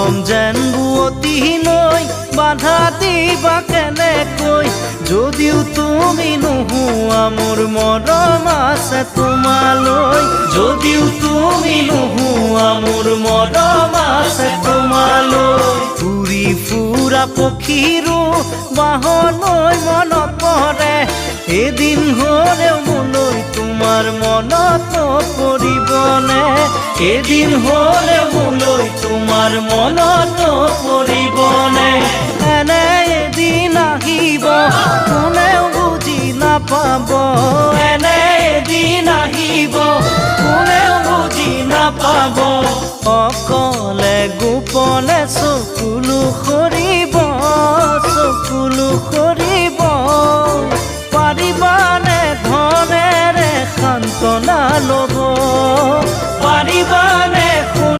মৰম যেন বুৱতী নৈ বাধা দিবা কেনেকৈ যদিও তুমি নোহোৱা মোৰ মৰম আছে তোমালৈ যদিও তুমি নোহোৱা মোৰ মৰম আছে তোমালৈ উৰি ফুৰা পক্ষীৰো বাহলৈ মনত পৰে এদিন হ'লেও মোলৈ তোমাৰ মনত পৰিবনে এদিন হ'লেও মোলৈ তোমাৰ মনত পৰিবনে এনে এদিন আহিব কোনেও বুজি নাপাব এনে এদিন আহিব কোনেও বুজি নাপাব অকলে গোপনে চকুলো সৰি